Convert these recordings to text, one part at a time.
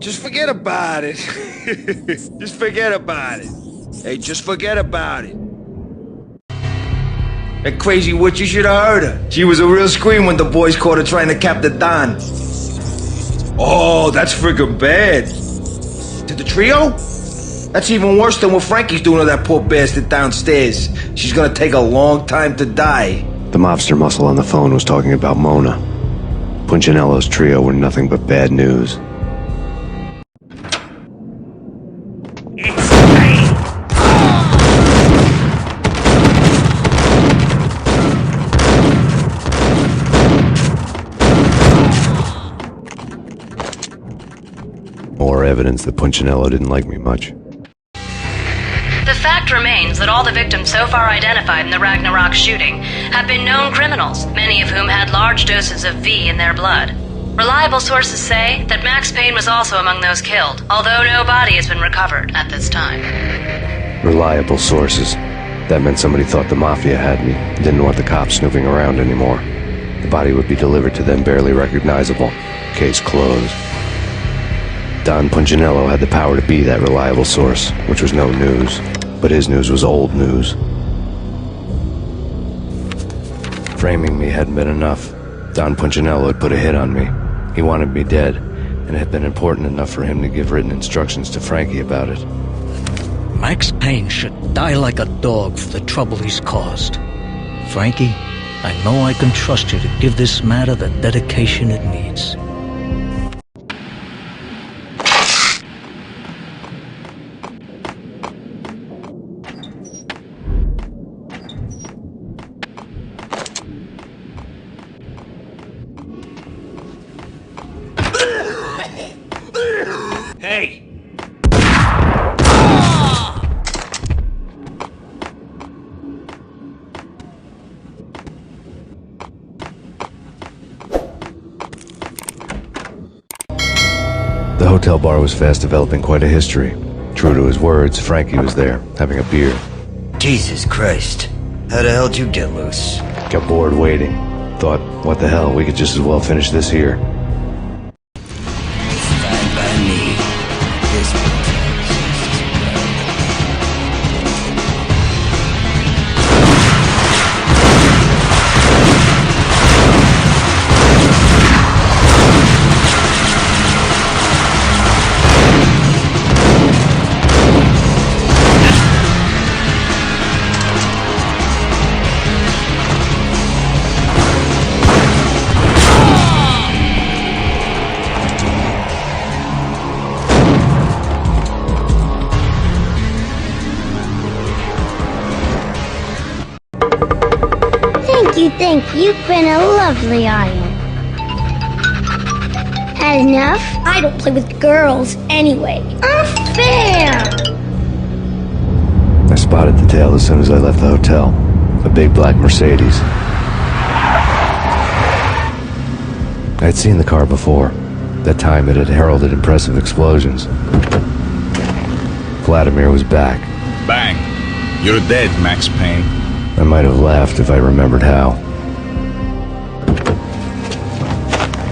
Just forget about it. Just forget about it. Hey, just forget about it. That crazy witch, you should have heard her. She was a real scream when the boys caught her trying to cap the Don. Oh, that's freaking bad. To the trio? That's even worse than what Frankie's doing to that poor bastard downstairs. She's gonna take a long time to die. The mobster muscle on the phone was talking about Mona. Punchinello's trio were nothing but bad news. More evidence that Punchinello didn't like me much. The fact remains that all the victims so far identified in the Ragnarok shooting have been known criminals, many of whom had large doses of V in their blood. Reliable sources say that Max Payne was also among those killed, although no body has been recovered at this time. Reliable sources. That meant somebody thought the Mafia had me, didn't want the cops snooping around anymore. The body would be delivered to them barely recognizable. Case closed. Don Punchinello had the power to be that reliable source, which was no news. But his news was old news. Framing me hadn't been enough. Don Punchinello had put a hit on me. He wanted me dead, and it had been important enough for him to give written instructions to Frankie about it. Max Payne should die like a dog for the trouble he's caused. Frankie, I know I can trust you to give this matter the dedication it needs. Hey! The hotel bar was fast developing quite a history. True to his words, Frankie was there, having a beer. Jesus Christ. How the hell did you get loose? Got bored waiting. Thought, what the hell, we could just as well finish this here. Fine by me. This Thank you. You've been a lovely audience. Had enough? I don't play with girls anyway. Unfair! I spotted the tail as soon as I left the hotel. A big black Mercedes. I'd seen the car before. That time it had heralded impressive explosions. Vladimir was back. Bang! You're dead, Max Payne. I might have laughed if I remembered how.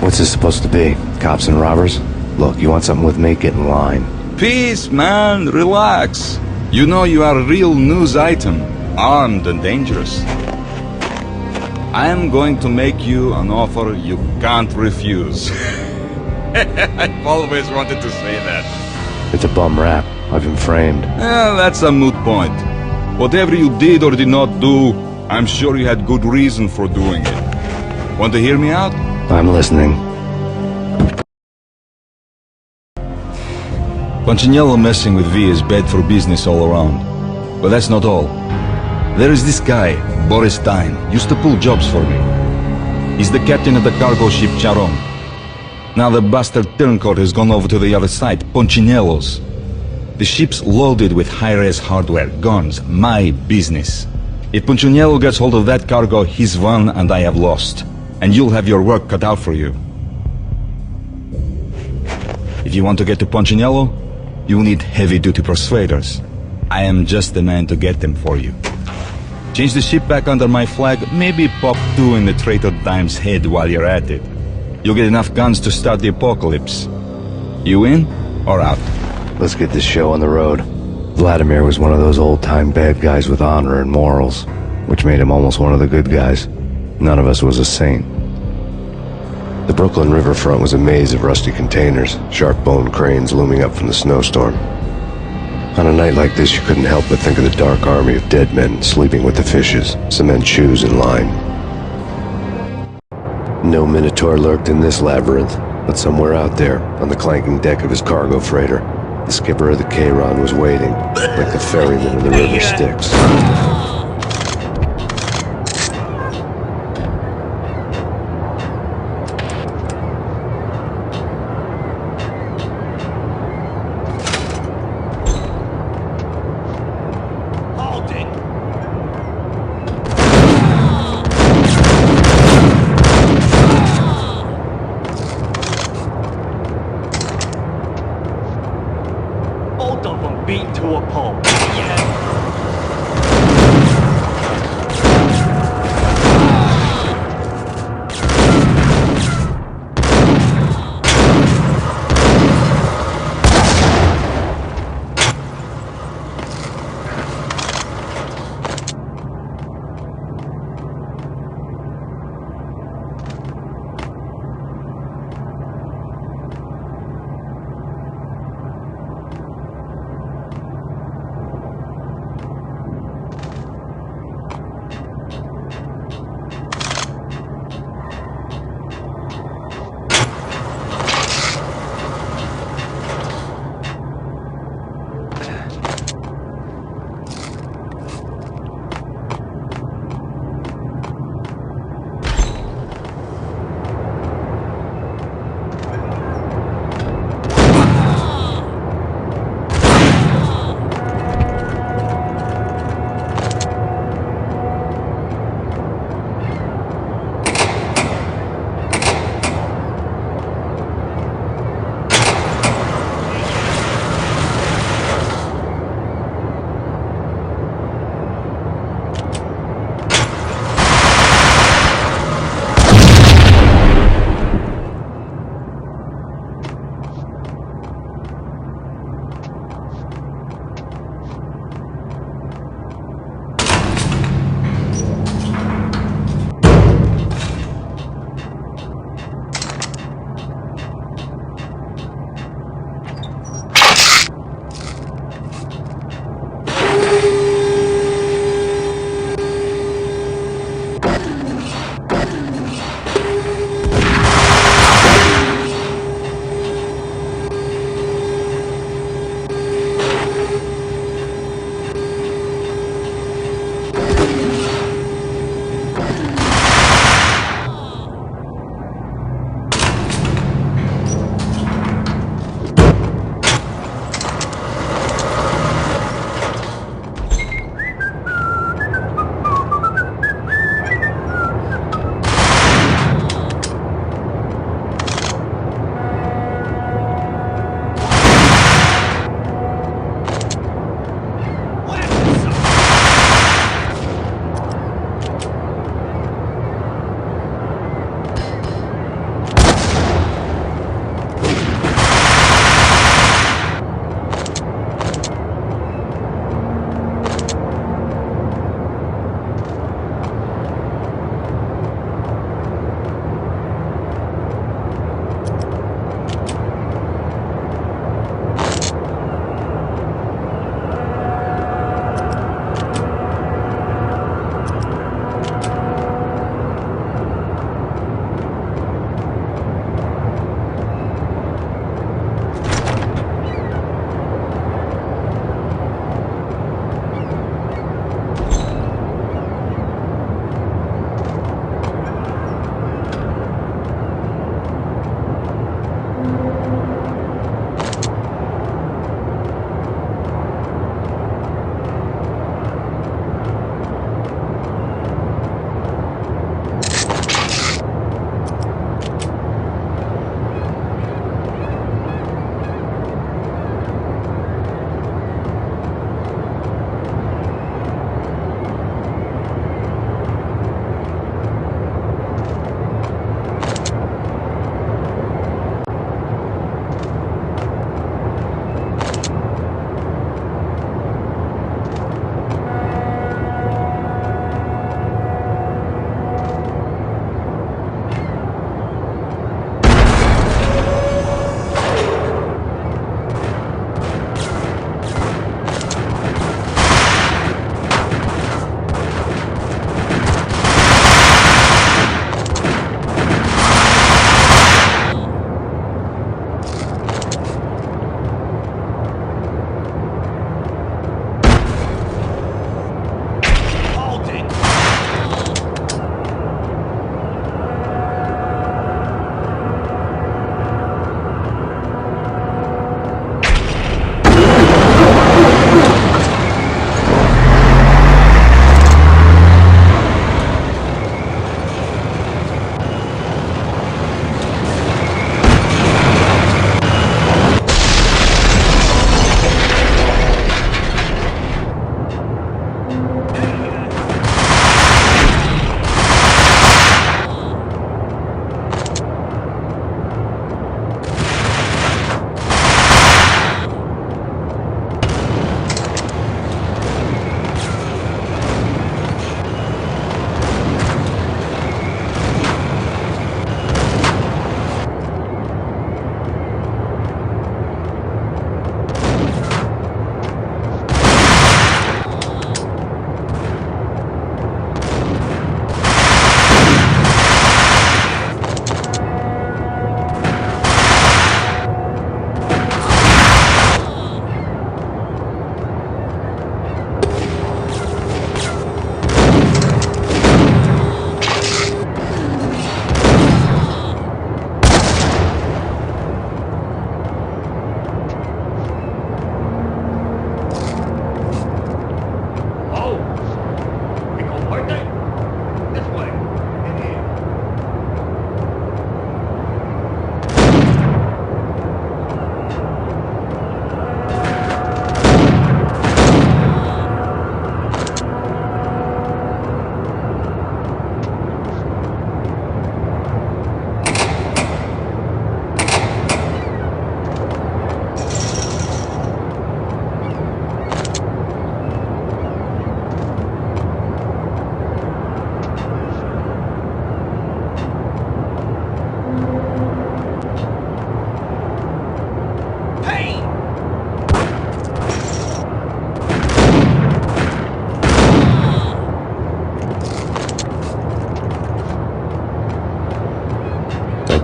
What's this supposed to be? Cops and robbers? Look, you want something with me? Get in line. Peace, man. Relax. You know you are a real news item. Armed and dangerous. I am going to make you an offer you can't refuse. I've always wanted to say that. It's a bum rap. I've been framed. That's a moot point. Whatever you did or did not do, I'm sure you had good reason for doing it. Want to hear me out? I'm listening. Punchinello messing with V is bad for business all around. But that's not all. There is this guy, Boris Stein, used to pull jobs for me. He's the captain of the cargo ship Charon. Now the bastard turncoat has gone over to the other side, Punchinello's. The ship's loaded with high-res hardware, guns, my business. If Punchinello gets hold of that cargo, he's won and I have lost. And you'll have your work cut out for you. If you want to get to Punchinello, you need heavy-duty persuaders. I am just the man to get them for you. Change the ship back under my flag, maybe pop 2 in the traitor Dime's head while you're at it. You'll get enough guns to start the apocalypse. You in or out? Let's get this show on the road. Vladimir was one of those old-time bad guys with honor and morals, which made him almost one of the good guys. None of us was a saint. The Brooklyn riverfront was a maze of rusty containers, sharp-boned cranes looming up from the snowstorm. On a night like this, you couldn't help but think of the dark army of dead men sleeping with the fishes, cement shoes in line. No Minotaur lurked in this labyrinth, but somewhere out there, on the clanking deck of his cargo freighter, the skipper of the Chiron was waiting, like the ferryman of the river Styx. Both of them beat to a pulp. Yeah.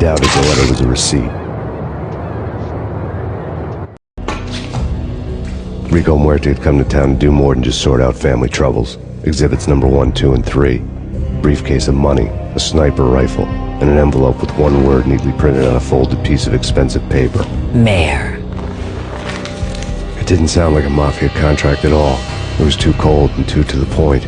doubted the letter was a receipt. Rico Muerte had come to town to do more than just sort out family troubles. Exhibits number 1, 2, and 3. Briefcase of money, a sniper rifle, and an envelope with one word neatly printed on a folded piece of expensive paper. Mayor. It didn't sound like a mafia contract at all. It was too cold and too to the point.